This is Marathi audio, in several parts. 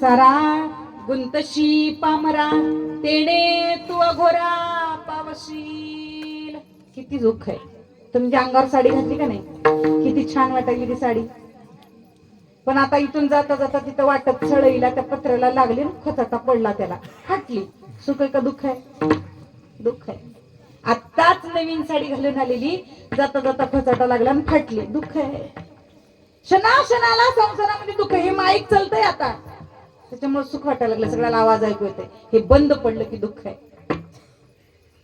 संसारा गुंतशी पामरा, तेणे तू अघोरा पावशील. किती दुःख आहे. तुमच्या अंगावर साडी घातली का नाही? किती छान वाटायली ती साडी. पण आता इथून जाता जाता तिथं वाटत सळईला त्या पत्र्याला लागली, खचाटा पडला, त्याला फाटली. सुख आहे का दुःख आहे? दुःख आहे. आत्ताच नवीन साडी घालून आलेली, जाता जाता खचाटा लागला आणि फाटली. दुःख आहे. क्षणाला संसारामध्ये दुःख. हे माईक चालतंय आता, त्याच्यामुळे सुख वाटायला लागलं, सगळ्याला आवाज ऐकू येते. हे बंद पडलं की दुःख आहे.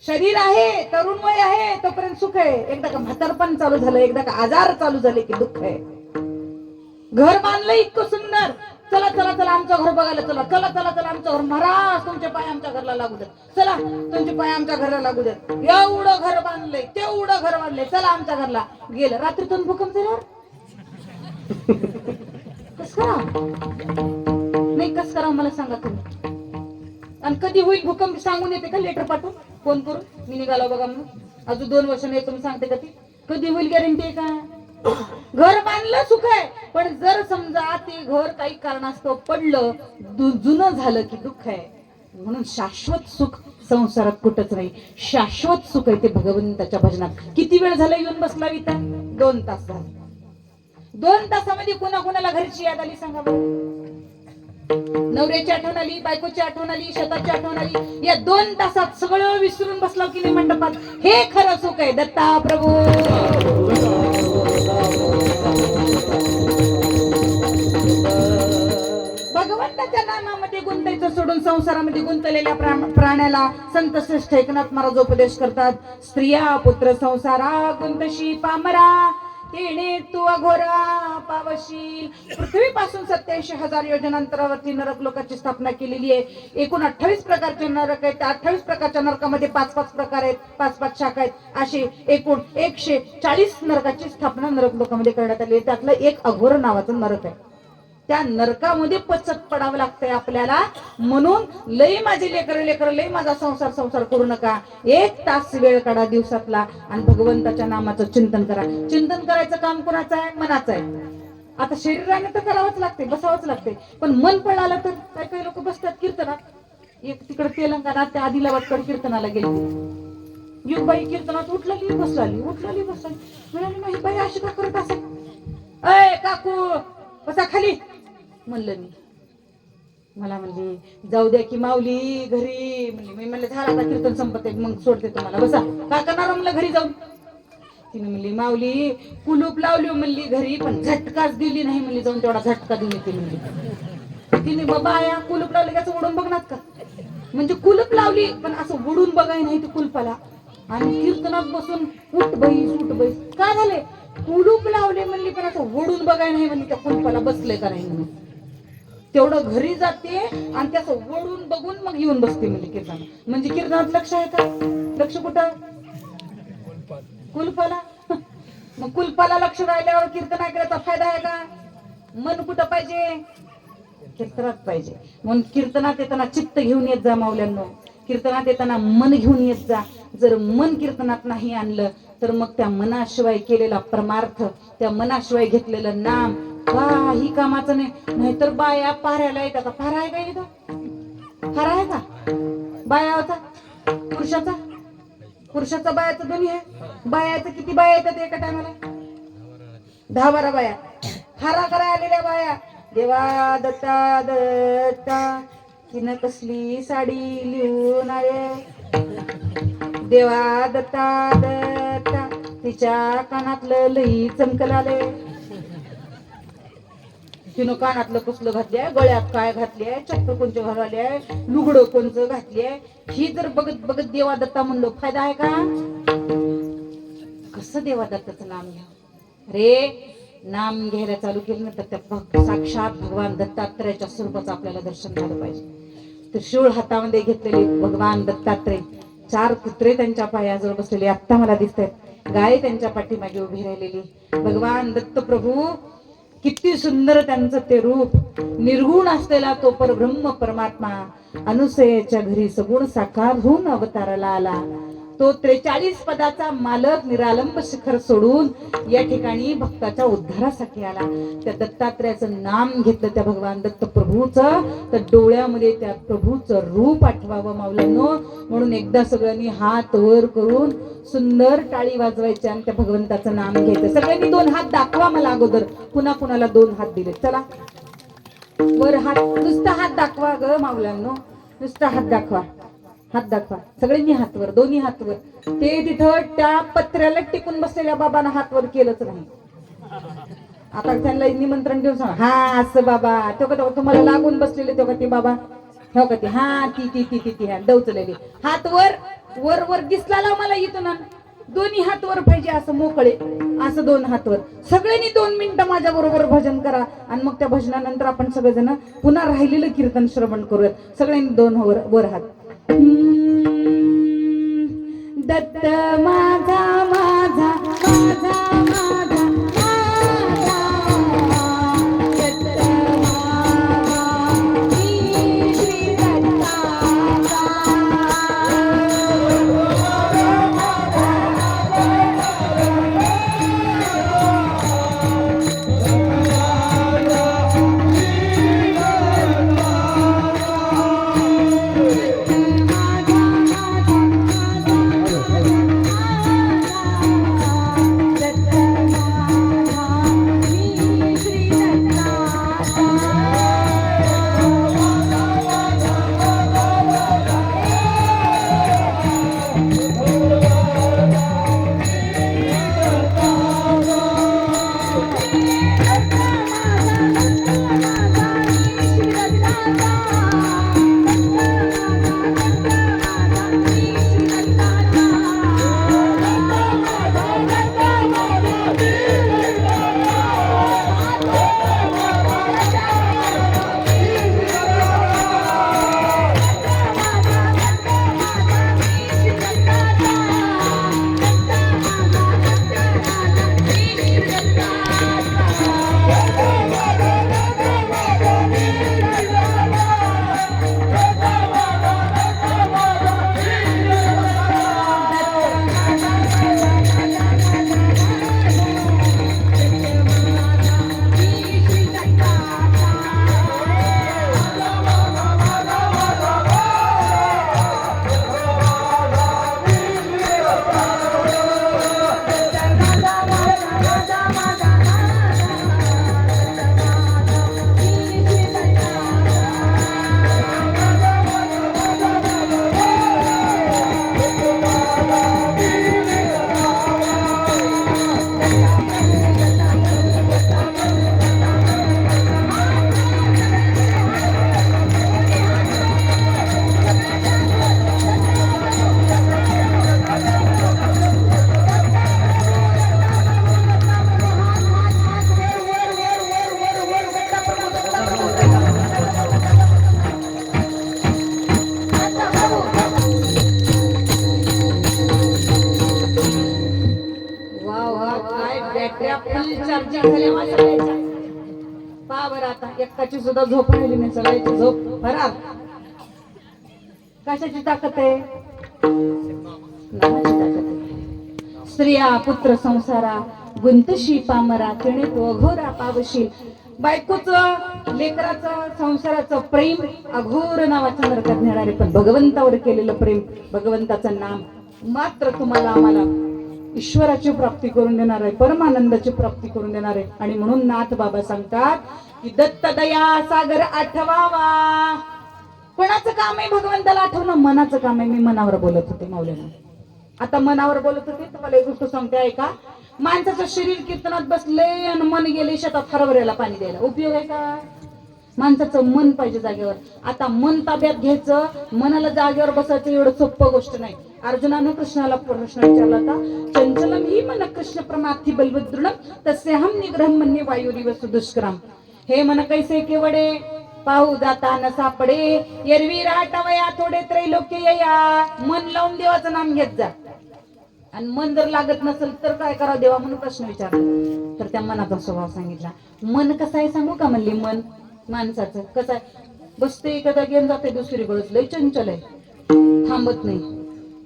शरीर आहे, तरुण वय आहे तोपर्यंत सुख आहे. एकदा का म्हातारपण चालू झालं, एकदा का आजार चालू झाले की दुःख आहे. घर बांधलं इतकं सुंदर, चला चला चला आमचं घर बघायला चला, चला चला चला आमचं घर, महाराज तुमचे पाय आमच्या घरला लागू देत, चला तुमचे पाय आमच्या घरला लागू देत. एवढं घर बांधलंय, तेवढं घर बांधलंय, चला आमच्या घरला. गेलं रात्रीतून भूकंप झाल्यावर कस करा नाही, कस करा मला सांगा तुम्ही. आणि कधी होईल भूकंप सांगून येते का? लेटर पाठवून, फोन करून, मी निघालो बघा म्हणून. अजून 2 वर्षांनी येतो मी सांगते का ती? कधी होईल गॅरंटी आहे का? घर बांधलं सुख आहे, पण जर समजा ते घर काही कारणास्तव पडलं, जुनं झालं की दुःख आहे. म्हणून शाश्वत सुख संसारात कुठंच नाही. शाश्वत सुख आहे ते भगवंताच्या भजनात. किती वेळ झाला येऊन बसला इथं? 2 तास झाले. 2 तासामध्ये कोणाकोणाला घरची याद आली सांगा बरं? नवऱ्याची आठवण आली, बायकोची आठवण आली, शेताची आठवण आली. या 2 तासात सगळं विसरून बसला की नाही मंडपात. हे खरं सुख आहे. दत्ता प्रभू भगवंताच्या नामामध्ये गुंतायचं सोडून संसारामध्ये गुंतलेल्या प्राण्याला संत श्रेष्ठ एकनाथ महाराज उपदेश करतात. स्त्रिया पुत्र संसारा गुंतशी पामरा, तेणे तू अघोरा पावशील. पृथ्वीपासून 87,000 योजनांतरावरती नरक लोकांची स्थापना केलेली आहे. एकूण 28 प्रकारचे नरक आहेत. 28 प्रकारच्या नरकामध्ये 5-5 प्रकार आहेत, 5-5 शाखा आहेत. अशी एकूण 140 नरकाची स्थापना नरक लोकांमध्ये करण्यात आली आहे. त्यातलं एक अघोर नावाचं नरक आहे. त्या नरकामध्ये पचत पडावं लागतंय आपल्याला. म्हणून लय माझे लेकर लय माझा संसार करू नका. 1 तास वेळ काढा दिवसातला आणि भगवंताच्या नामाचं चिंतन करा. चिंतन करायचं काम कोणाचं आहे? मनाचं आहे. आता शरीराने तर करावंच लागते, बसावंच लागते, पण मन पळालं तर काही काही लोक बसतात कीर्तनात. एक तिकडे तेलंगणात त्या आदिलाबादकडे कीर्तनाला गेले. एक बाई कीर्तनात उठलेली बसलाली, उठलेली बसलाली. म्हणाली नाही बाई अशी का करत असेल? अय काकू बसा खाली म्हणलं मी. मला म्हणली जाऊ द्या की माऊली घरी. म्हणली मी म्हणलं झाला आता कीर्तन संपत आहे, मग सोडते तुम्हाला, बसा. का करणार म्हणलं घरी जाऊन? तिने म्हणली माऊली कुलूप लावली म्हणली घरी, पण झटकाच दिली नाही म्हणली, जाऊन तेवढा झटका दिली ती म्हणली. तिने बाबा या कुलूप लावले त्याचं उडून बघणार का? म्हणजे कुलूप लावली पण असं उडून बघाय नाही ती कुलपाला. आणि कीर्तनात बसून उठ बैस उठ बैस. का झाले? कुलूप लावले म्हणली पण असं ओढून बघाय नाही म्हणली त्या कुलपाला बसले का नाही म्हणून. तेवढं घरी जाते आणि त्याचं ओढून बघून मग येऊन बसते म्हणजे कीर्तन. म्हणजे कीर्तनात लक्ष आहे का? लक्ष कुठं? कुलपाला. मग कुलपाला लक्ष राहिल्यावर कीर्तन ऐकण्याचा फायदा आहे का? मन कुठं पाहिजे? कीर्तनात पाहिजे. म्हणून कीर्तनात येताना चित्त घेऊन येत जा माऊल्यांनो. कीर्तनात येताना मन घेऊन येत जा. जर मन कीर्तनात नाही आणलं तर मग त्या मनाशिवाय केलेला परमार्थ, त्या मनाशिवाय घेतलेलं नाम काही कामाचं नाही. नाहीतर बाया पाऱ्याला येतात. फार आहे का इथं? फार आहे का बाया होता? पुरुषाचा बायाचं दोन्ही आहे. बायाचं किती बाया येतात एका टायमाला? 10-12 बाया. हारा करा आलेल्या बाया. देवा दत्ता दत्ता तिनं कसली साडी लिहून आले. देवा दत्ता दत्ता तिच्या कानातलं लई चमकल आले. तिनं कानातलं कसलं घातलंय, गळ्यात काय घातलीय, चप्पल कोणचं घालाय, लुगडं कोणचं घातलीय. ही जर बघत बघत देवा दत्ता म्हणलो फायदा आहे का? कसं देवा दत्ताचं नाम घ्या रे? नाम घ्यायला चालू केलं ना तर त्या साक्षात भगवान दत्तात्रयाच्या स्वरूपाचं आपल्याला दर्शन झालं पाहिजे. त्रिशूळ हातामध्ये घेतलेले भगवान दत्तात्रय, 4 कुत्रे त्यांच्या पायाजवळ बसलेले आत्ता मला दिसत आहेत. गाय त्यांच्या पाठीमागे उभी राहिलेली. भगवान दत्त प्रभू किती सुंदर त्यांचं ते रूप. निर्गुण असलेला तो परब्रह्म परमात्मा अनुसयेच्या घरी सगुण साकार होऊन अवताराला आला. तो 43 पदाचा मालक निरालंब शिखर सोडून या ठिकाणी भक्ताच्या उद्धारासाठी आला. त्या दत्तात्रयाचं नाम घेतलं त्या भगवान दत्त प्रभूचं, तर डोळ्यामध्ये त्या प्रभूचं रूप आठवावं माऊलांनो. म्हणून एकदा सगळ्यांनी हात वर करून सुंदर टाळी वाजवायची आणि त्या भगवंताचं नाम घ्यायचं. सगळ्यांनी 2 हात दाखवा मला अगोदर. कुणा कुणाला 2 हात दिले? चला वर हात, नुसता हात दाखवा ग माऊलांनो, नुसता हात दाखवा, हात दाखवा सगळ्यांनी. हात वर, दोन्ही हात वर. ते तिथं त्या पत्र्याला टिकून बसलेल्या बाबांना हात वर केलंच नाही. आता त्यांना निमंत्रण देऊन सांग, हा असं बाबा तो का तुम्हाला लागून बसलेले तो का ते बाबा हो का ते, हा ती ती ती ती ती हा डवचलेली. हात वर वर वर दिसला लाव मला इथून. दोन्ही हात वर पाहिजे असं मोकळे, असं 2 हात वर. सगळ्यांनी 2 मिनिटं माझ्या बरोबर भजन करा आणि मग त्या भजनानंतर आपण सगळेजण पुन्हा राहिलेलं कीर्तन श्रवण करूयात. सगळ्यांनी 2 वर हात. दत्त माझा माझा माझा माझा एकाची सुद्धा झोप राहिली नाही, सगळ्याची झोप फरार. कशाची ताकद आहे? नामाची ताकद आहे. स्त्रिया पुत्र संसारा गुंतशी पामरा, तिने तो अघोरा पावशील. बायकोचं लेकराचं संसाराचं प्रेम अघोर नावाच्या नरकात नेणारे, पण भगवंतावर केलेलं प्रेम, भगवंताचं नाम मात्र तुम्हाला आम्हाला ईश्वराची प्राप्ती करून देणार आहे, परमानंदाची प्राप्ती करून देणार आहे. आणि म्हणून नाथ बाबा सांगतात की दत्त दया सागर आठवावा. कोणाचं काम आहे भगवंताला आठवणं? मनाचं काम आहे. मी मनावर बोलत होते माऊलींना, आता मनावर बोलत होते. तुम्हाला एक गोष्ट सांगते ऐका. माणसाचं शरीर कीर्तनात बसले आणि मन गेले शेतात हरभऱ्याला पाणी द्यायला, उपयोग आहे का? माणसाचं मन पाहिजे जागेवर. आता मन ताब्यात घ्यायचं, मनाला जागेवर बसायचं एवढं सोपं गोष्ट नाही. अर्जुनानं कृष्णाला प्रश्न विचारला होता, चंचलम ही मन कृष्ण प्रमाथी बलवदृढम तसे हम निग्रह मन्ये वायुरिव सुदुष्कराम. हे मन कैसे केवडे पाहू जाता न सापडे, एरवी राटवया थोडे त्रैलोक्य या. मन लावून देवाचं नाम घेत जा. आणि मन जर लागत नसेल तर काय करावं देवा म्हणून प्रश्न विचारला. तर त्या मनाचा स्वभाव सांगितला. मन कसं आहे सांगू का म्हणली. मन माणसाचं कसं आहे, बसते एखादा घेऊन जाते दुसरीकडे, लय चंचल आहे, थांबत नाही.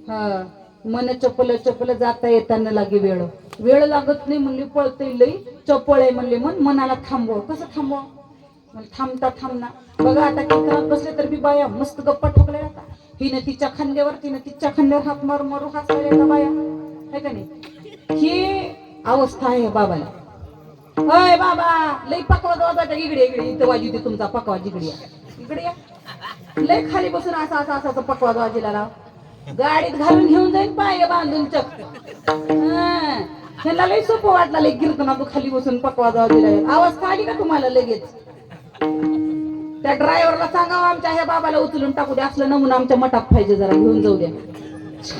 हा मन चपल चपल जाता येताना लागे वेळ वेळ लागत नाही म्हणली पळते लई चपळ आहे म्हणले मन मनाला थांबव कसं थांबव म्हणजे थांबता थांबना बघा आता कीर्तनात बसले तर मी बाया मस्त गप्पा ठोकल्या आता हिनं तिच्या खांद्यावर हात मारू मारू हसल्या बाया है का नाही ही अवस्था आहे बाबाला होय बाबा लई पकवाज वाजायचा इकडे इकडे इथं वाजी होती तुमचा पकवाज इकडे या लय खाली बसून असा असा असा पकवाज वाजीला गाडीत घालून घेऊन जाईन पाय बांधून चक ह्याला लई सोपं वाटलं लई कीर्तनात खाली बसून पकवाज वाजीला आवाज काढली का तुम्हाला लगेच त्या ड्रायव्हरला सांगावं आमच्या ह्या बाबाला उचलून टाकू द्या असलं नमुना आमच्या मठात पाहिजे जरा घेऊन जाऊ द्या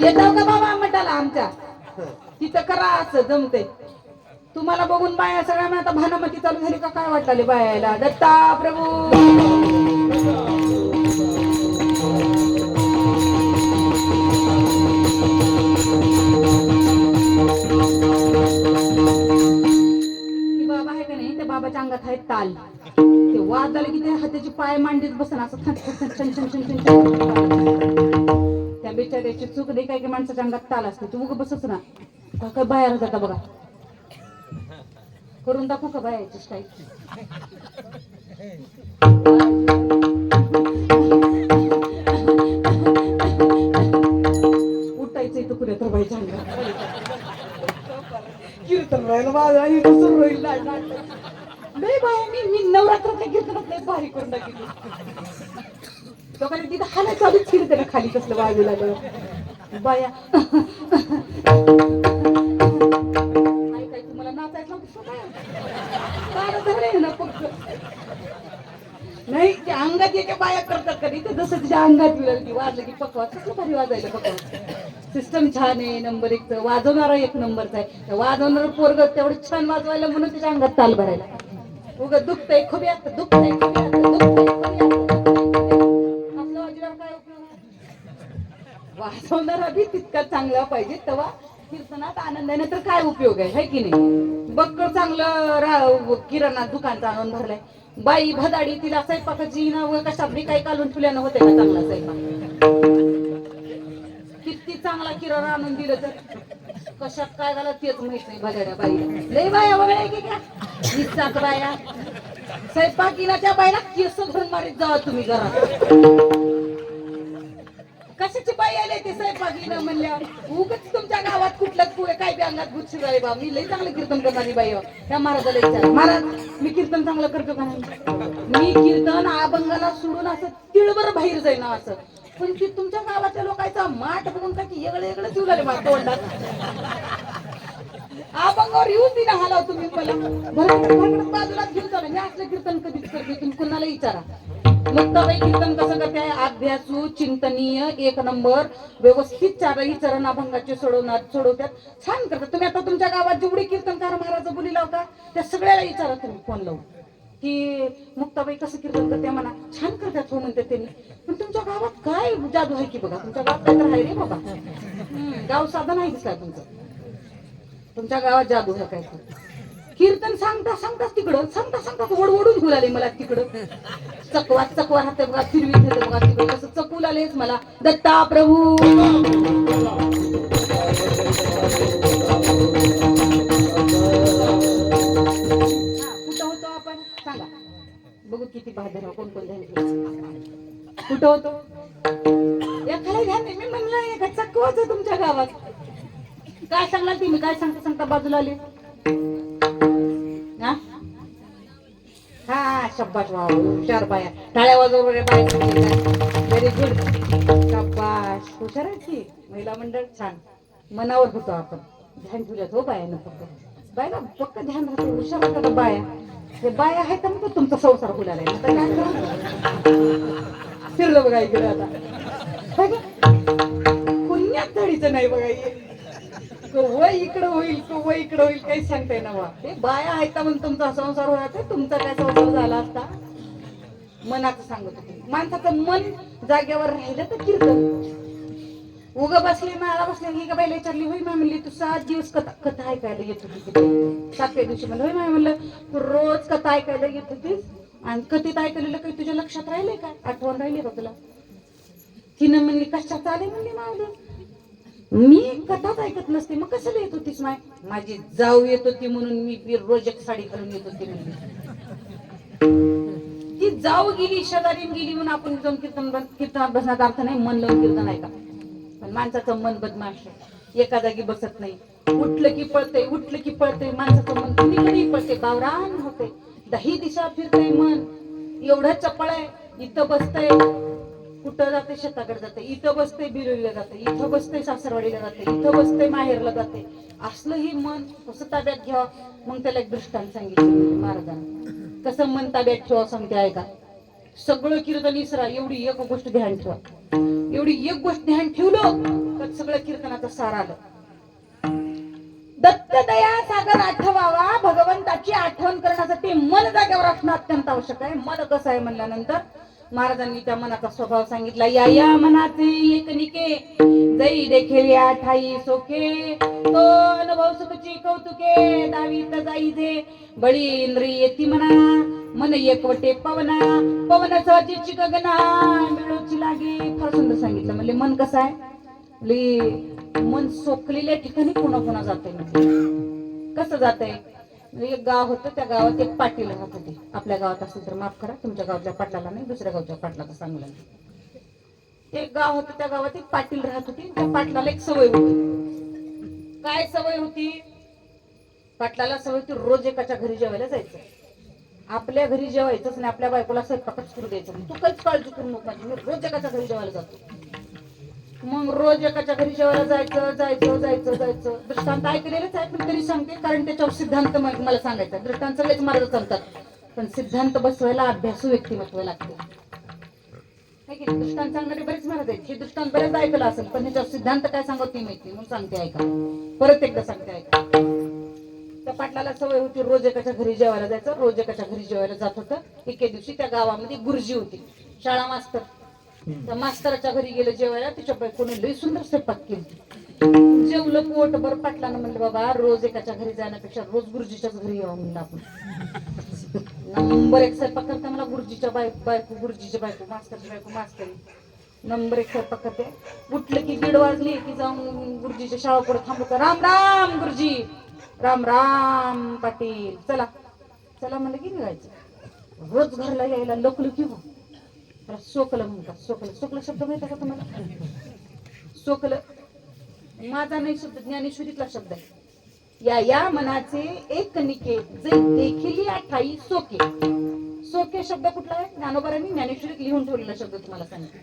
येताव का बाबा मठाला आमच्या तिथं करा असं जमते तुम्हाला बघून बाया सगळ्यांना आता भानामती चालू झाली का काय वाटले बायाला दत्ता प्रभू बाबा आहे का नाही त्या बाबाच्या अंगात आहे ताल ते वाद आले की ते हाताची पाय मांडीत बसन असं त्या बिचाऱ्याची चूक दे काय की माणसाच्या अंगात ताल असते तू उग बसच ना काय बाहेर जाता बघा करून दाखवू का बायाची स्टाईल उठायचं इथं पुढे तर बाईच्या अंगात कीर्तन राहिलं माझा इथं सुरू होईल नाही बाया मी नवरात्रातल्या कीर्तनात नाही भारी करून टाकली लोकांनी तिथं हाला चालूच कीर्तन खाली कसलं बाजूला बाया काय तुम्हाला नाचायचं नाही ते अंगात एका बाया करतात कधी तर जसं तिच्या अंगात मिळेल की वाजलं की पकवा कसलं भारी वाजायला पकवा सिस्टम छान आहे नंबर 1 वाजवणारा 1 नंबरचा आहे वाजवणारा पोरग तेवढं छान वाजवायला म्हणून त्याच्या अंगात ताल भरायला उगं दुखतंय खुब्यात दुखतंय वाजवणारा बी तितका चांगला पाहिजे तेव्हा कीर्तनात आनंदाने तर काय उपयोग आहे की नाही बक्कळ चांगलं किराणा दुकानचा आणून भरलाय बाई भदाडी तिला स्वयंपाकाची ना कशात बी काही काढून ठेवल्या नव्हते का चांगला स्वयंपाक किती चांगला किराणा आणून दिलं तर कशात काय झालं तेच माहित नाही भदाड्या बाई लय बाया वगैरे की का निस्सात बाया स्वयंपाकीला त्या बाईला केस भरून मारीत जावा तुम्ही घरात कशाची बाई आले ते स्वयंपाकीनं म्हणल्या उगच तुमच्या गावात कुठलंच पुढे काय बी अंगात गुच्छी झाले बा मी लई चांगलं कीर्तन करणारी बाई त्या महाराजाला विचार महाराज मी कीर्तन चांगलं करतो का नाही मी कीर्तन अभंगाला सोडून असं तिळभर बाहेर जाईन असं पण ती तुमच्या गावातल्या लोकांचा माठ बघून का की वेगळं जीव लागले मला तोंडात अभंगावर येऊन दिना हलाव तुम्ही मला बाजूला घेऊन चालू मी असलं कीर्तन कधीच करते तुम्ही कुणाला विचारा मुक्ताबाई कीर्तन कसं करते अभ्यासू चिंतनीय 1 नंबर व्यवस्थित 4ही चरण अभंगाचे सोडवतात छान करतात तुम्ही आता तुमच्या गावात जेवढे कीर्तनकार महाराज बोली लावता त्या सगळ्याला विचारा तुम्ही फोन लावून की मुक्ताबाई कसं कीर्तन करते म्हणा छान करतात हो म्हणते त्यांनी पण तुमच्या गावात काय जादू आहे की बघा तुमच्या गावात काय तर आहे रे बाबा गाव साधा नाही दिसला तुमच्या गावात जादू आहे काय कीर्तन सांगताच तिकडं सांगता ओढवडून घेऊन आले मला तिकडं चकवा राहते बघा फिरवीत होते बघा तिकडं कसं चकूल आलेच मला दत्ता प्रभू कुठं होतो आपण सांगा बघू किती बहादर कोण कुठं होतो एखाद्या ध्यान मी म्हणलं एका चकवाच तुमच्या गावात काय सांगणार तुम्ही काय सांगता बाजूला आले हा शब्बाश वा हुशार बाया टाळ्या वाजव व्हेरी गुड शब्बाश हुशार आहे की महिला मंडळ छान मनावर होतो आपण ध्यान ठेवल्यात हो बायानं फक्त बायला पक्क ध्यान राहतो हुशार होतं बाया हे बाया आहे तर मग तुमचा संसार फुलाला फिरलं बघा इकडे आता पुण्यात धडीचं नाही बघा वय इकडं होईल वय इकडं होईल काही सांगता येणार ते बाया आहेत का म्हणून तुमचा संसार होता तुमचा काय संसार झाला असता मनाचं सांगत होते माणसाचं मन जागेवर राहिलं तर कीर्तन उग बसले मला बसले ही का बाईला विचारली होई माय म्हणली तू 7 दिवस कथा ऐकायला येत होती 7व्या दिवशी म्हणलं होय माय म्हणलं तू रोज कथा ऐकायला येत होतीस आणि कथेत ऐकलेलं काही तुझ्या लक्षात राहिलंय का आठवण राहिली का तुला तिनं म्हणली कशात आले म्हणली माझं मी कथाच ऐकत नसते, मग कशाला येत होतीस माय? माझी जाऊ येत होती म्हणून मी रोज एक साडी घालून येत होती म्हणून. ती जाऊ गेली, शेजारी गेली म्हणून आपण जाऊन कीर्तनात बसण्याचा अर्थ नाही. मन लावून कीर्तन ऐका. पण माणसाचं मन बदमाश आहे, एका जागी बसत नाही. उठलं की पळतंय, उठलं की पळतंय. माणसाचं मन कुणीकडेही पळते, बावरान होते, 10 दिशा फिरतंय मन. एवढं चपळ आहे. इथं बसतंय, कुठं जाते, शेताकडे जाते, इथं बसते, बिरोलीला जाते, इथं बसते, सासरवाडीला जाते, इथं बसते, माहेरला जाते. असलं ही मन कसं ताब्यात घ्यावं? मग त्याला एक दृष्टांत सांगितलं महाराजांनी. कसं मन ताब्यात ठेवा सांगते ऐका. सगळं कीर्तन इसरा, एवढी एक गोष्ट ध्यान ठेवा. एवढी एक गोष्ट ध्यान ठेवलं तर सगळं कीर्तनाचं सार आलं. दत्त दया सागर आठवावा, भगवंताची आठवण करण्यासाठी मन जागेवर असणं अत्यंत आवश्यक आहे. मन कसं आहे म्हणल्यानंतर महाराजांनी त्या मनाचा स्वभाव सांगितला. या या मनाचे एक निके, जई देखील या ठाई सोके, तो अनुभव सुखची कौतुके, दावीत जाई जे बळी इंद्रिय येती म्हणा, मन एकवटे पवना, पवन सहजीची गगना, मिळूची लागे. फार सुंदर सांगितलं. म्हणजे मन कसं आहे? मन सोकलेल्या ठिकाणी पुन्हा पुन्हा जाते. कसं जाते? एक गाव होतं, त्या गावात एक पाटील राहत होते. आपल्या गावात असेल तर माफ करा, तुमच्या गावच्या पाटलाला नाही, दुसऱ्या गावच्या पाटलाचा सांगलं. एक गाव होतं, त्या गावात एक पाटील राहत होती. त्या पाटलाला एक सवय होती. काय सवय होती? पाटलाला सवय होती रोज एकाच्या घरी जेवायला जायचं. आपल्या घरी जेवायचंच नाही, आपल्या बायकोला स्वयंपाकच करू द्यायचं. तू काहीच काळजी करू नको माझी, मी रोज एकाच्या घरी जेवायला जातो. मग रोज एकाच्या घरी जेवायला जायचं जायचं जायचं जायचं. दृष्टांत ऐकलेलेच आहे, पण तरी सांगते, कारण त्याच्यावर सिद्धांत मला सांगायचा. दृष्टांत सगळेच मार्ग चालतात, पण सिद्धांत बसवायला अभ्यासू व्यक्तिमत्व लागते. दृष्टांत सांगणारे बरेच महाराज आहेत. हे दृष्टांत बरेच ऐकलं असेल, पण त्याच्यावर सिद्धांत काय सांगत नाही माहिती, म्हणून सांगते ऐका. परत एकदा सांगते ऐका. त्या पाटलाला सवय होती रोज एकाच्या घरी जेवायला जायचं. रोज एकाच्या घरी जेवायला जात होतं. एके दिवशी त्या गावामध्ये गुरुजी होती, शाळा मास्तर. त्या मास्तराच्या घरी गेलं जेवायला. तिच्या बायकोने लई सुंदर स्वयंपाक केली. जेवलं पोटभर. पाटलानं म्हणलं बाबा रोज एकाच्या घरी जाण्यापेक्षा रोज गुरुजीच्याच घरी यावं म्हणलं आपण. नंबर एक स्वयंपाक करते मला गुरुजीच्या बायको, गुरुजीच्या बायको, मास्तरची बायको, मास्तरी नंबर एक स्वयंपाक करते. उठलं की 1:30 वाजली की जाऊन गुरुजीच्या शाळा पुढे थांबवतं. राम राम गुरुजी, राम राम पाटील, चला चला म्हणलं की निघायचं. रोज घरला यायला लोकलं की हो सोकलं म्हणतात. सोकलं, सोकलं शब्द माहिती का तुम्हाला? सोकलं माझा नाही शब्द, ज्ञानेश्वरीतला शब्द आहे. या या मनाचे एक निके, जे देखील या ठाई सोके. सोके शब्द कुठला आहे? ज्ञानोबारांनी ज्ञानेश्वरीत लिहून ठेवलेला शब्द तुम्हाला सांगते.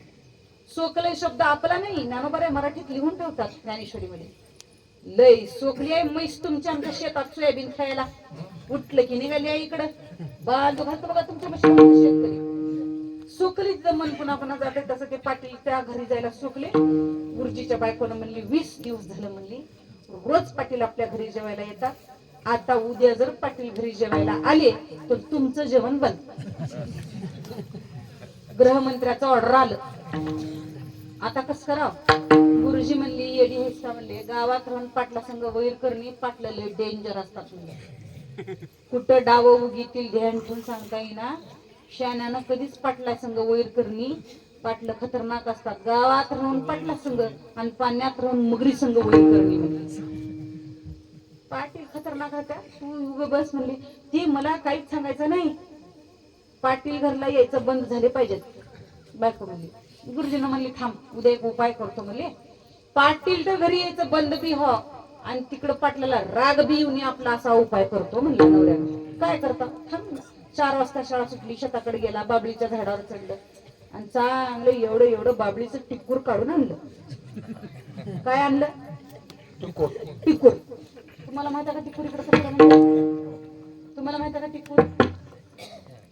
सोकले शब्द आपला नाही, ज्ञानोबारा मराठीत लिहून ठेवतात ज्ञानेश्वरीमध्ये. लय सोकली आहे म्हैस तुमच्या आमच्या शेतात सोयाबीन खायला. उठलं की निघाली आहे इकडं बाजू घालतो बघा तुमच्या शेतकरी. सोकली मन पुन्हा पुन्हा जाते. तसं ते पाटील त्या घरी जायला सोकले. गुरुजीच्या बायकोनं म्हणली 20 दिवस झालं म्हणली रोज पाटील आपल्या घरी जेवायला येतात. आता उद्या जर पाटील घरी जेवायला आले तर तुमचं जेवण बंद. गृहमंत्र्याचं ऑर्डर आलं. आता कसं करावं? गुरुजी म्हणली येडी हेसा म्हणले, गावात राहून पाटला संघ वैर करणे पाटला लय डेंजर असतात म्हणजे. कुठं डाव उगीतील ध्यान ठेवून सांगता येईना. शाण्यानं कधीच पाटला संघ वैर करणी. पाटलं खतरनाक असतात. गावात राहून पाटला संघ आणि पाण्यात राहून मगरी संघ वैर करणी म्हणजे. पाटील खतरनाक होत्या. तू उग बस म्हणली. ती मला काहीच सांगायचं नाही. पाटील घरला यायचं बंद झाले पाहिजेत. बायको म्हणली. गुरुजीनं म्हणली थांब उद्या एक उपाय करतो म्हणले. पाटील तर घरी यायचं बंद बी हो आणि तिकडं पाटलाला राग बी येऊन आपला असा उपाय करतो म्हणला नवऱ्याने. काय करता? थांब. 4 वाजता शाळा सुटली. शेताकडे गेला. बाबळीच्या झाडावर चढलं आणि चांगलं एवढं एवढं बाबळीचं टिक्कूर काढून आणलं. काय आणलं? टिक्कूर. तुम्हाला माहिती आहे का टिक्कूर इकडे कशाला म्हणतात? तुम्हाला माहिती आहे का टिक्कूर?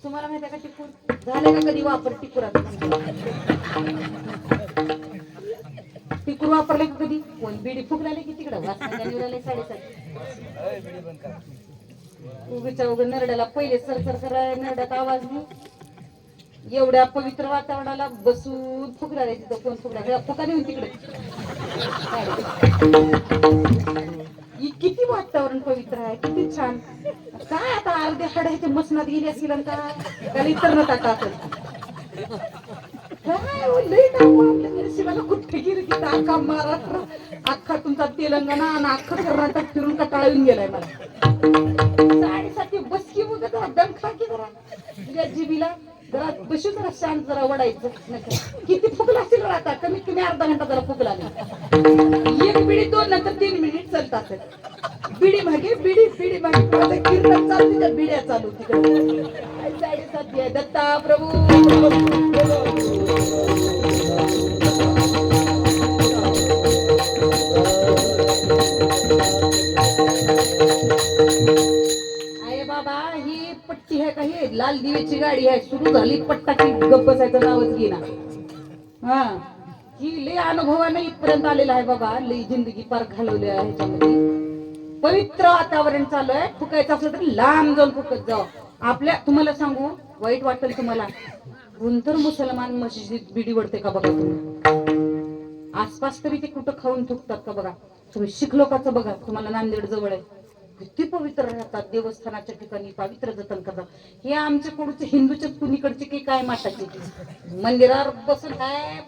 तुम्हाला माहिती आहे का टिक्कूर? झाले का कधी वापर टिक्कूराचा? टिक्कूर वापरले का कधी? कोण बिडी फुगलाले की तिकडं वाचनाच्या निवडाले 7:30. उगीच्या उग नरड्याला पहिले सरसर कराय नरड्यात आवाज नाही. एवढ्या पवित्र वातावरणाला बसून फुगलाले तिथं. कोण फुगला? फुका नेऊन तिकडे. किती वातावरण पवित्र आहे, किती छान. काय आता अर्धे हाडाचे मसनात गेली असेल का त्याला इतर न टाका. काय लई नाव आपल्या नशिबाला कुठे गेली की अख्खा महाराष्ट्र, अख्खा तुमचा तेलंगणा आणि अख्खा कर्नाटक फिरून कटाळा येऊन गेलाय मला. 7:30 बसकी बघ जरा दम खा की जरा तुझ्या जिबीला जरा बसू जरा शांत जरा वडायचं नका. किती फुकला असेल आता कमीत कमी अर्धा घंटा जरा फुकला नाही. एक बिडी 2 नंतर 3 मिनिट चालतात. बिडी मागे बिडी बिडी मागे कीर्तन चालू त्या बिड्या चालू तिकडे. 7:30 दत्ता प्रभू. बाबा ही पट्टी आहे का? ही लाल दिवेची गाडी आहे. सुरू झाली पट्टा की गप्प बसायचं नावच घेना. हा ही लय अनुभवाने इथपर्यंत आलेला आहे बाबा. लय जिंदगी पार घालवली आहे ह्याच्यामध्ये. पवित्र वातावरण चालू आहे. फुकायचं असलं तर लांब जाऊन फुकत जाऊ. आपल्या तुम्हाला सांगू वाईट वाटेल तुम्हाला, कोणतर मुसलमान मस्जिदीत बिडी वडते का बघा तुम्ही. आसपास तरी ते कुठं खाऊन थुकतात का बघा तुम्ही. शीख लोकांचं बघा, तुम्हाला नांदेड जवळ आहे, किती पवित्र राहतात. देवस्थानाच्या ठिकाणी पवित्र जतन करतात. हे आमच्या कडचे हिंदूच्या कुणीकडचे की काय माटाचे मंदिरावर बसून काय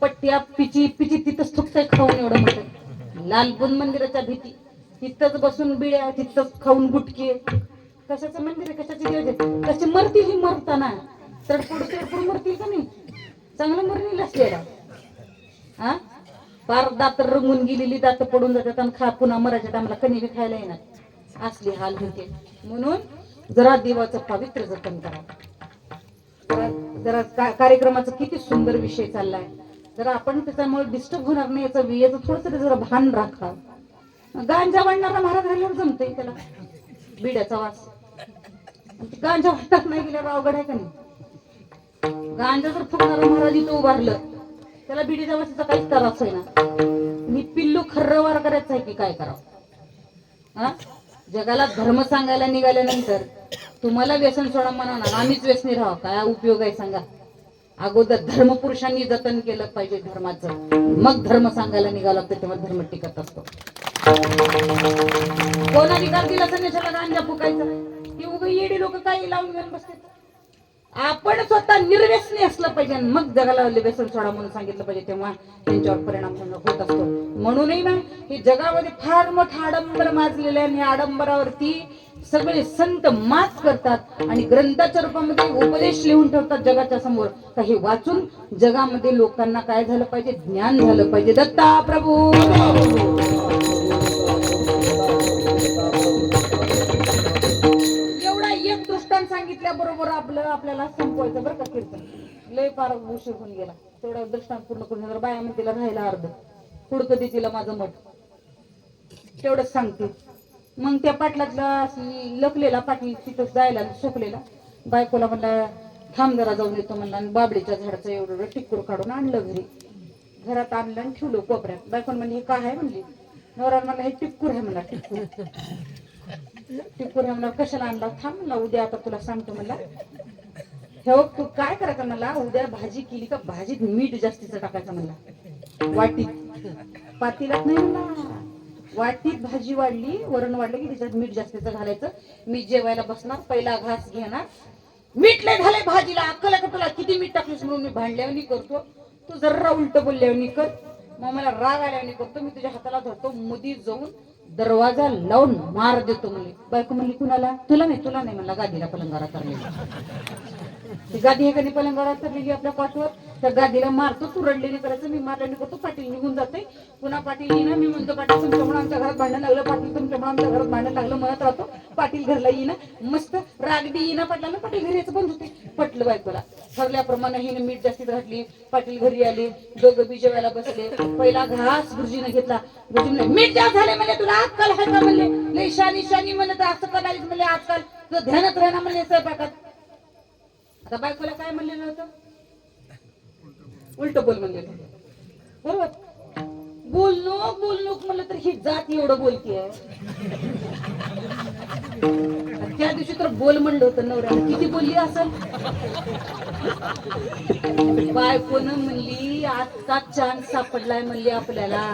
पट्ट्या पिची पिची तिथंच थुकताय खाऊन. एवढं मोठं लालबुन मंदिराच्या भीती तिथंच बसून बिड्या, तिथंच खाऊन गुटके. कशाचं मंदिर आहे, कशाची देव कशी मरतील ही मरताना. तडफोड मरतील का नाही. चांगलं मरणीला असलेला हा पार दात रंगून गेलेली दात पडून जातात आणि खा पुन्हा मराठ्या टाइमला कणी बी खायला येणार. असली हाल होते. म्हणून जरा देवाचं पवित्र जतन करा. जरा कार्यक्रमाचा किती सुंदर विषय चाललाय. जरा आपण त्याच्यामुळे डिस्टर्ब होणार नाही याचं थोडस जरा भान राखा. गांजा वाढणारा महाराज राहिल्यावर जमतंय त्याला बिड्याचा वास. गांजा वाटत नाही गेल्यावर अवघड आहे का नाही. गांजा जर फुकणारा महाराज इथं उभारलं त्याला बिडीच्या वासाचा काहीच त्रास होईना. मी पिल्लू खर्रवार करायचं आहे की काय करावं. हा जगाला धर्म सांगायला निघाल्यानंतर तुम्हाला व्यसन सोडा म्हणणार, आम्हीच व्यसनी राहावं काय उपयोग आहे सांगा. अगोदर धर्मपुरुषांनी जतन केलं पाहिजे धर्माचं, मग धर्म सांगायला निघाला तर तेव्हा धर्म टिकत असतो. कोण अधिकार दिला संदेशाला गांजा फुकायचा. ती उगा येडी लोक काही लावून घेऊन बसतात. आपण स्वतः निर्व्यसनी असलं पाहिजे, मग जगाला व्यसन सोडा म्हणून सांगितलं पाहिजे, तेव्हा त्यांच्यावर परिणाम होत असतो. म्हणूनही ना हे जगामध्ये फार मोठं आडंबर माजलेलं आहे. आणि आडंबरावरती सगळे संत मात करतात आणि ग्रंथाच्या रूपामध्ये उपदेश लिहून ठेवतात जगाच्या समोर. काही वाचून जगामध्ये लोकांना काय झालं पाहिजे, ज्ञान झालं पाहिजे. दत्ता प्रभू. सांगितल्याबरोबर आपल्याला संपवायचं बरं का कीर्तन. लय फार उशीर होऊन गेला. तेवढा दृष्टांत पूर्ण करून जर बाया म्हणतीला राहिला अर्ध पुढकं देतीला माझं मठ तेवढंच सांगते. मग त्या पाटलातला लकलेला पाटील तिथं जायला सोपलेला बायकोला म्हणला थांब जरा जाऊन येतो म्हणला. आणि बाबडीच्या झाडाचं एवढं टिक्कूर काढून आणलं घरी. घरात आणलं आणि ठेवलं कोपऱ्यात. बायकोन म्हणली हे काय आहे म्हणली. नवरा म्हणला हे टिक्कूर आहे म्हणला. टिक्कूर आहे म्हणला. कशाला आणला. थांब म्हणला उद्या आता तुला सांगतो म्हणला. हे तू काय करायचं म्हणला, उद्या भाजी केली का भाजीत मीठ जास्तीचं टाकायचं म्हणला. वाटीत पातीलात नाही म्हणला. वाटीत भाजी वाढली, वरण वाढलं की त्याच्यात मीठ जास्तीचं घालायचं. मी जेवायला बसणार, पहिला घास घेणार. मीठ लय झालंय भाजीला, अक्कल आहे का तुला, किती मीठ टाकलीस म्हणून मी भांडल्यावर करतो. तू जरा उलट बोलल्यावर कर. मग मला राग आल्यावर करतो. मी तुझ्या हाताला धरतो, मुदी जाऊन दरवाजा लावून मार देतो म्हणली. बायको म्हणली कुणाला. तुला नाही म्हणला, गादीला पलंगारा करलेली. ती गादी आहे कधी पलंगारा करलेली आपल्या पाठवर. त्या गादीला मारतो. तू रडलेली करायचं, मी मारलेली करतो. पाटील निघून जाते. पुन्हा पाटील येईना. मी म्हणतो पाटील तुमच्यामुळे आमच्या घरात भांडण लागलं. पाटील तुमच्यामुळे आमच्या घरात भांडण लागलं म्हणत राहतो. पाटील घरला येईना. मस्त रागडी येईना पाटलाला. पाटील घरी यायचं बंद होते. पटलं बायकोला. ठरल्याप्रमाणे हिने मीठ जास्तीत घातली. पाटील घरी आले. दोघं बी जेवायला बसले. पहिला घास गुरुजीने घेतला. गुरुजीने मीठ जास्त झाले म्हणजे तुला अक्कल आहे का म्हणले. लय शानी म्हणत असं करायचं म्हणले. आजकाल तुझं ध्यानात राहणार म्हणले स्वयंपाकात. आता बायकोला काय म्हणलेलं होतं, उलट बोल म्हणले बरोबर. बोलणं म्हणलं तर ही जात एवढं बोलतीये. त्या दिवशी तर बोल म्हणलं होतं नवऱ्याने. किती बोलली असेल. बायकोनं म्हणली आजचा चान्स सापडलाय म्हणली आपल्याला.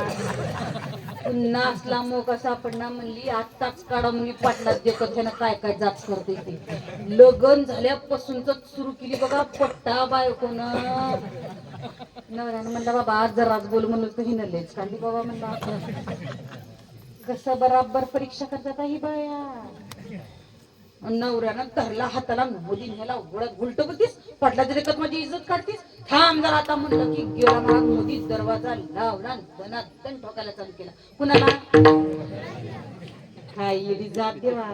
पुन्हा असला मोका सापडणार म्हणली आत्ताच काढा म्हणली पाटलात देतात त्यानं काय काय जाच करते ते लग्न झाल्यापासूनच सुरू केली बघा पट्टा बायकोन नवऱ्यानं म्हणला बाबा आज जराच बोल म्हणून तर हिनं लेच काढली बाबा म्हणला कसं बराबर परीक्षा करतात ही बाया नवऱ्यानं धरला हाताला बोली न्याला उघडत उलट बघतीस पाटलाच्या रेखत माझी इज्जत काढतीस थांब जरा आता म्हणलं की गेला मला मोदी दरवाजा लावला दनादन ठोकायला चालू केला कुणाला काय येडी जात देवा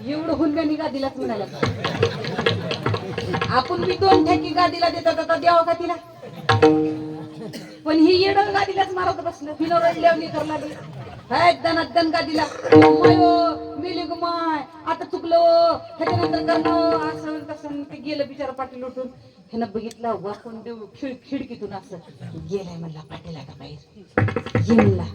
एवढं हुंड्यानी गादीलाच म्हणाला आपण मी 2 ठेकी गादीला देतात आता द्यावं का तिला पण ही येडं गादीलाच मारत बसलं हिनं रडल्यावनी कर लागली हाय दनादन गादीला मिली ग माय आता चुकलो ह्याच्यानंतर करणं असं तसं ते गेलं बिचारा पाटील उठून ह्यानं बघितलं वाकून देऊ खिडकीतून असं गेलाय म्हणला पाटील आता बाहेर ये म्हणला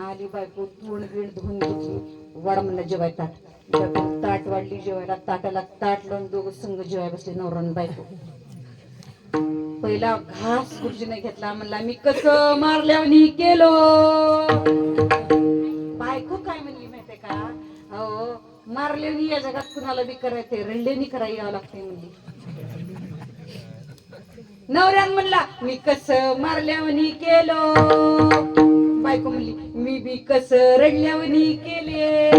आली बायको तोंड बिंड धुवून घेतली वाड म्हणला जेवाय ताट वाढली जेवायला ताटाला ताट लावून दोघं संघ जेवाय बसले नवरण बायको पहिला घास गुरुजीने घेतला म्हणला मी कसं मारल्यावनी केलो बायको काय म्हणली माहितीये का अहो मारल्यावनी या जगात कुणाला बी करायचंय रडल्यानी करायला यावं लागते म्हणली नवऱ्यान म्हणला मी कसं मारल्यावनी केलो बायको म्हणली मी बी कसं रडल्यावनी केले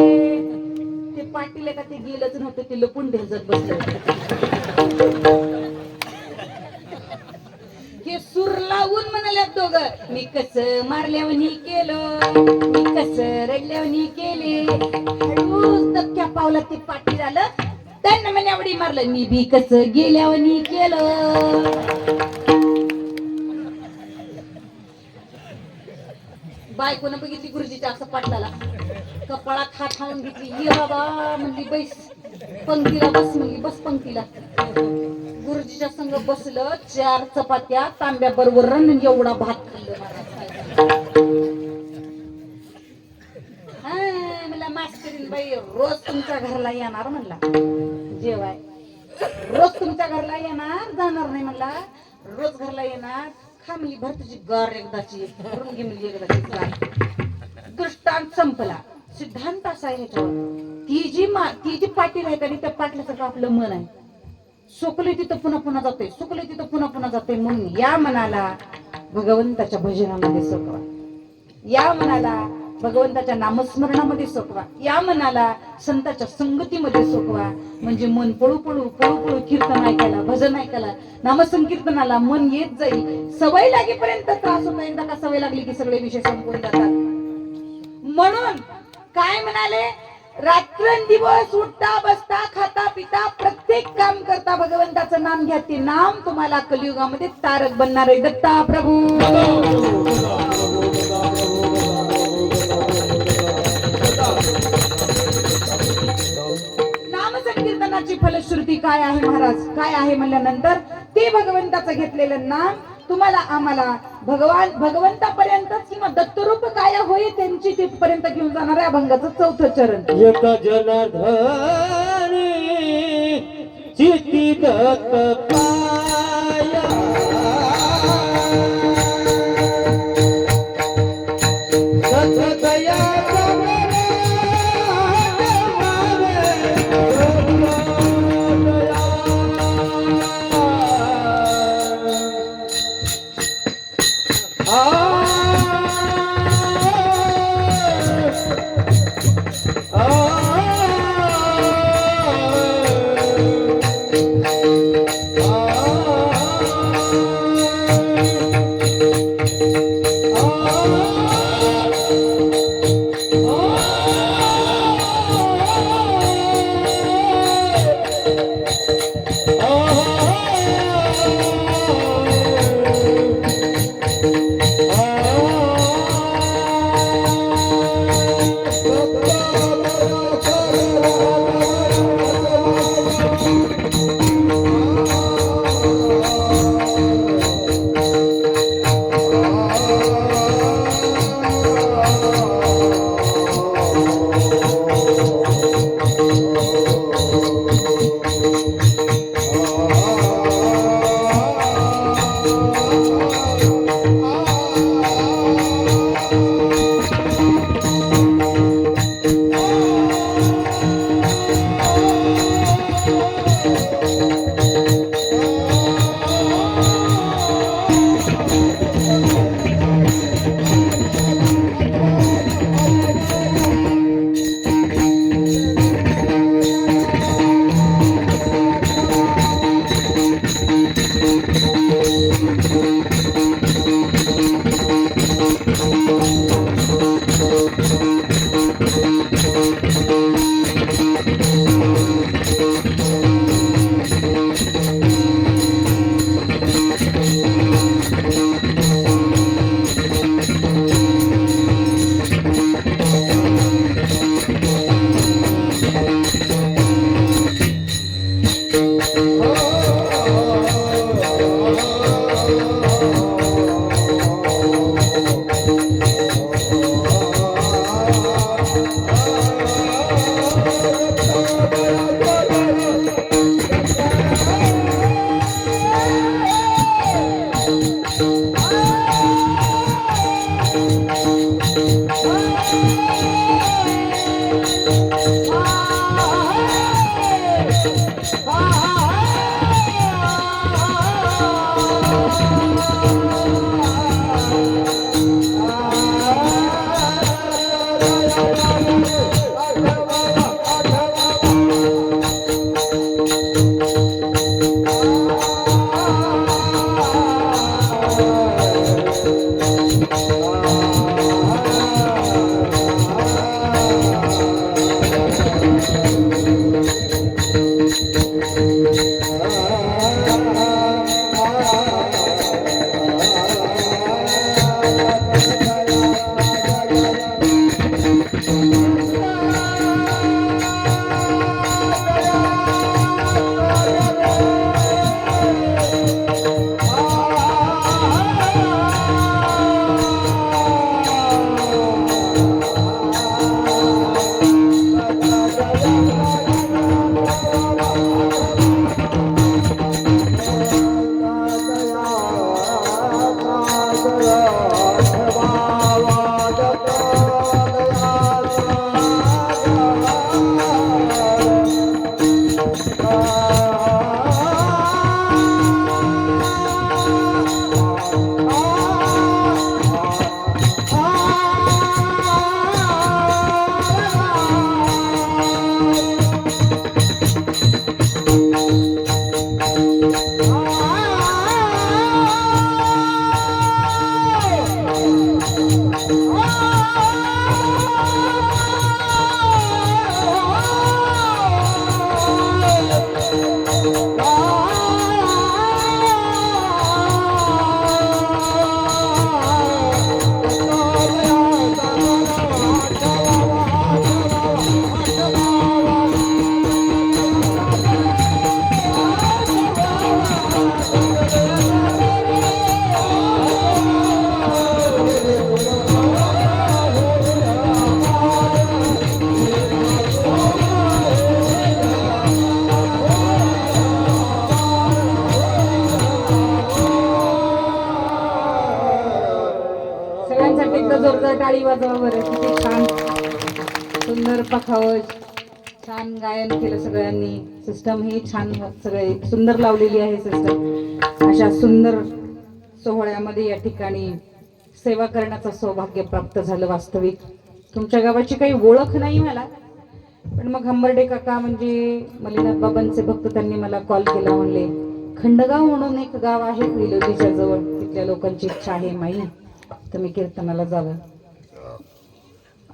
ते पाटील का ते गेलंच नव्हतं ते लपून ढेजत बसलं हे सूर लावून म्हणाल्यात दोघं मी कसं मारल्यावनी केलं मी कसं रडल्यावनी केले हळूच दबक्या पावला ते पाटील आलं त्यांना म्हणे आवडी मारलं मी बी कसं गेल्यावनी केलं बायकोनं बघितली गुरुजीच्या असं पाटलाला कपाळात हात हावून घेतली ये बाबा म्हणली बैस पंक्तीला बस म्हणली बस पंक्तीला गुरुजीच्या संग बसलं 4 चपात्या तांब्या बरोबर रन एवढा भात खाल्लं मला मास्तरीन बाई रोज तुमच्या घरला येणार म्हणला जेवाय रोज तुमच्या घरला येणार जाणार नाही म्हणला रोज घरला येणार खा म्हणली भर तुझी गार एकदाची करून घे म्हणली एकदाची गार दृष्टांत संपला सिद्धांत असा आहे ह्याच्यावर ती जी पाटील आहे तरी त्या पाटलाचं आपलं मन आहे सुकले तिथं पुन्हा पुन्हा जाते सुकले तिथं पुन्हा पुन्हा जाते म्हणून या मनाला भगवंताच्या भजनामध्ये सोपवा या मनाला भगवंताच्या नामस्मरणामध्ये सोपवा या मनाला संताच्या संगतीमध्ये सोपवा म्हणजे मन पळू पळू पळू पळू कीर्तन ऐकायला भजन ऐकायला नामसंकीर्तनाला मन येत जाईल सवय लागेपर्यंत त्रास होतो एकदा का सवय लागली की सगळे विषय संपून जातात म्हणून काय म्हणाले रात्रंदिवस उठता बसता खाता पिता प्रत्येक काम करता भगवंताचं नाम घ्या ते नाम तुम्हाला कलियुगामध्ये तारक बनणार आहे दत्ता प्रभू नामसंकीर्तनाची फलश्रुती काय आहे महाराज काय आहे म्हणल्यानंतर ते भगवंताचं घेतलेलं नाम तुम्हाला आम्हाला भगवंतापर्यंत किंवा दत्तरूप काय होईल त्यांची तिथपर्यंत घेऊन जाणार आहे अभंगाचं 4थं चरण एक जलधरी चित्ती दत्त पाया दत्त दया सगळ्यांसाठी एकदा जोरदार टाळी वाजवा बरं. किती छान सुंदर पखावज, छान गायन केलं सगळ्यांनी. सिस्टम ही छान सगळे सुंदर लावलेली आहे सिस्टम. अशा सुंदर सोहळ्यामध्ये या ठिकाणी सेवा करण्याचं सौभाग्य प्राप्त झालं. वास्तविक तुमच्या गावाची काही ओळख नाही मला, पण मग हंबर्डे काका म्हणजे मलिनाथ बाबांचे भक्त, त्यांनी मला कॉल केला. म्हणले खंडगाव म्हणून एक गाव आहे विलोलीच्या जवळ, तिथल्या लोकांची इच्छा आहे माई तुम्ही कीर्तनाला जावं.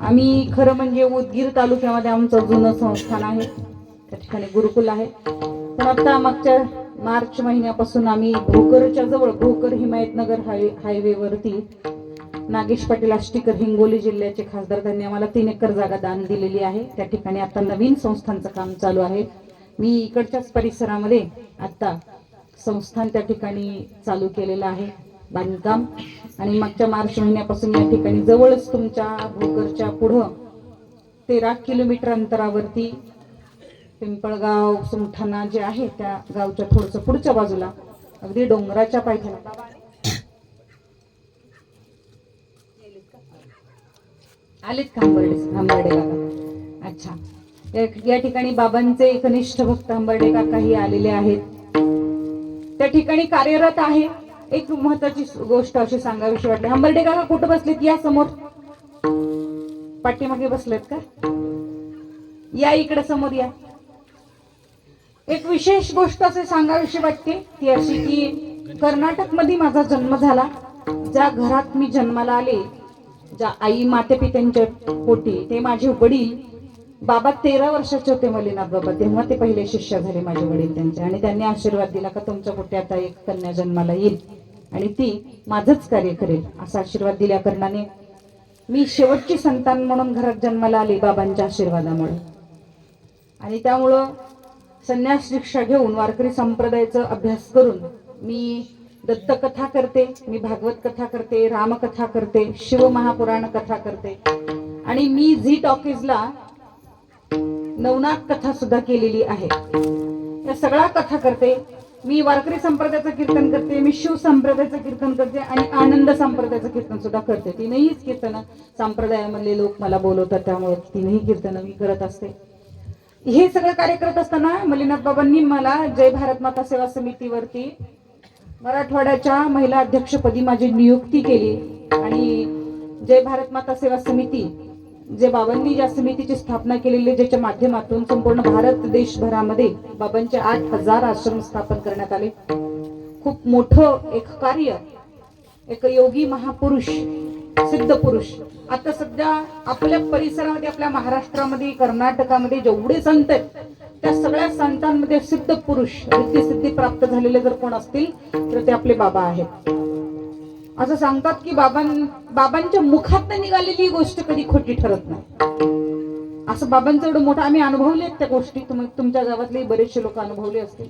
आम्ही खरं म्हणजे उदगीर तालुक्यामध्ये आमचं जुनं संस्थान आहे, त्या ठिकाणी गुरुकुल आहे. पण आता मागच्या मार्च महिन्यापासून आम्ही भोकरच्या जवळ, भोकर हिमायतनगर हायवेवरती नागेश पाटील आष्टीकर हिंगोली जिल्ह्याचे खासदार, त्यांनी आम्हाला 3 एकर जागा दान दिलेली आहे. त्या ठिकाणी आता नवीन संस्थांचं काम चालू आहे. मी इकडच्याच परिसरामध्ये आता संस्थान त्या ठिकाणी चालू केलेलं आहे बांधकाम. आणि मागच्या मार्च महिन्यापासून या ठिकाणी जवळच तुमच्या भोकरच्या पुढं 13 किलोमीटर अंतरावरती पिंपळगाव सुमठाणा जे आहे त्या गावच्या थोडस पुढच्या बाजूला अगदी डोंगराच्या पायथ्याला आलेत का हंबर्डे काका? अच्छा, या ठिकाणी बाबांचे कनिष्ठ भक्त हंबर्डे काका ही आलेले आहेत, त्या ठिकाणी कार्यरत आहे. एक महत्वाची गोष्ट अशी सांगावीशी वाटली. हंबर्डे काका कुठं बसलेत? या समोर पाठीमागे बसलेत का? या इकडे समोर या. एक विशेष गोष्ट असे सांगावीशी वाटते ती अशी की कर्नाटक मध्ये माझा जन्म झाला. ज्या घरात मी जन्माला आले, ज्या आई माते पित्यांच्या पोटी, ते माझे वडील बाबा 13 वर्षाचे होते मलिनाथ बाबा, तेव्हा ते पहिले शिष्य झाले माझे वडील त्यांचे. आणि त्यांनी आशीर्वाद दिला का तुमच्या पोटी आता एक कन्या जन्माला येईल आणि ती माझंच कार्य करेल, असा आशीर्वाद दिल्या कारणाने मी शेवटची संतान म्हणून घरात जन्माला आले बाबांच्या आशीर्वादामुळे. आणि त्यामुळं संन्यास दीक्षा घेऊन वारकरी संप्रदायाचा अभ्यास करून मी दत्तकथा करते, मी भागवत कथा करते, रामकथा करते, शिव महापुराण कथा करते. आणि मी झी टॉकीजला नवनाथ कथा सुद्धा केलेली आहे. या सगळ्या कथा करते मी. वारकरी संप्रदायाचं कीर्तन करते, मी शिव संप्रदायाचं कीर्तन करते आणि आनंद संप्रदायाचं कीर्तन सुद्धा करते. तीनही कीर्तन संप्रदायामधले लोक मला बोलवतात, त्यामुळे तीनही कीर्तन मी करत असते. हे सगळं कार्य करत असताना मलिनाथ बाबांनी मला जय भारत माता सेवा समितीवरती मराठवाड्याच्या महिला अध्यक्षपदी माझी नियुक्ती केली. आणि जय भारत माता सेवा समिती जे बाबांनी ज्या समितीची स्थापना केलेली, ज्याच्या माध्यमातून संपूर्ण भारत देशभरामध्ये बाबांचे 8000 आश्रम स्थापन करण्यात आले. खूप मोठं एक कार्य, एक योगी महापुरुष, सिद्ध पुरुष. आता सध्या आपल्या परिसरामध्ये, आपल्या महाराष्ट्रामध्ये, कर्नाटकामध्ये जेवढे संत आहेत त्या सगळ्या संतांमध्ये सिद्ध पुरुष रिद्धी सिद्धी प्राप्त झालेले जर कोण असतील तर ते आपले बाबा आहेत. असं सांगतात की बाबांच्या मुखात निघालेली ही गोष्ट कधी खोटी ठरत नाही. असं बाबांचं एवढं मोठं आम्ही अनुभवले त्या गोष्टी, तुमच्या गावातले बरेचसे लोक अनुभवले असतील.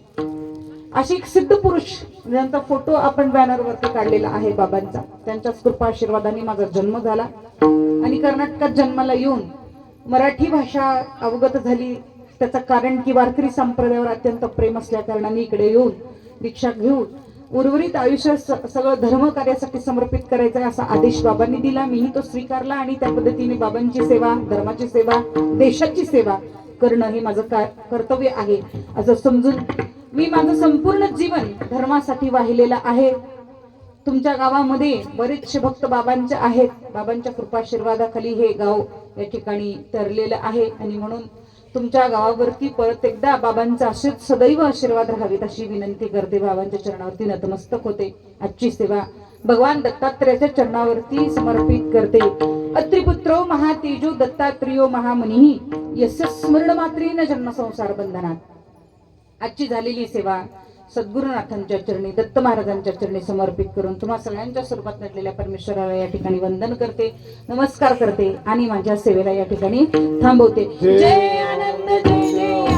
अशी एक सिद्ध पुरुष ज्यांचा फोटो आपण बॅनरवरती काढलेला आहे बाबांचा, त्यांच्याच कृपा आशीर्वादाने माझा जन्म झाला आणि कर्नाटकात जन्माला येऊन मराठी भाषा अवगत झाली. त्याचं कारण की वारकरी संप्रदायावर अत्यंत प्रेम असल्या कारणाने इकडे येऊन दीक्षा घेऊन उर्वरित आयुष्य सगळं धर्म कार्यासाठी समर्पित करायचं आहे असा आदेश बाबांनी दिला. मीही तो स्वीकारला आणि त्या पद्धतीने बाबांची सेवा, धर्माची सेवा, देशाची सेवा करणं हे माझं कर्तव्य आहे असं समजून मी माझं संपूर्ण जीवन धर्मासाठी वाहिलेलं आहे. तुमच्या गावामध्ये बरेचसे भक्त बाबांचे आहेत. बाबांच्या कृपाशीर्वादाखाली हे गाव या ठिकाणी तरलेलं आहे आणि म्हणून तुमच्या गावावरती परत एकदा बाबांचा असेच सदैव आशीर्वाद राहावेत अशी विनंती करते. बाबांच्या चरणावरती नतमस्तक होते. आजची सेवा भगवान दत्तात्रेयाच्या चरणावरती समर्पित करते. अत्रिपुत्रो महातेजो दत्तात्रेयो महामुनी यस्य स्मरण मात्रेन जन्म संसार बंधनात. आजची झालेली सेवा सद्गुरुनाथांच्या चरणी, दत्त महाराजांच्या चरणी समर्पित करून तुम्हा सगळ्यांच्या स्वरूपात नटलेल्या परमेश्वराला या ठिकाणी वंदन करते, नमस्कार करते आणि माझ्या सेवेला या ठिकाणी थांबवते. जय आनंद, जय जय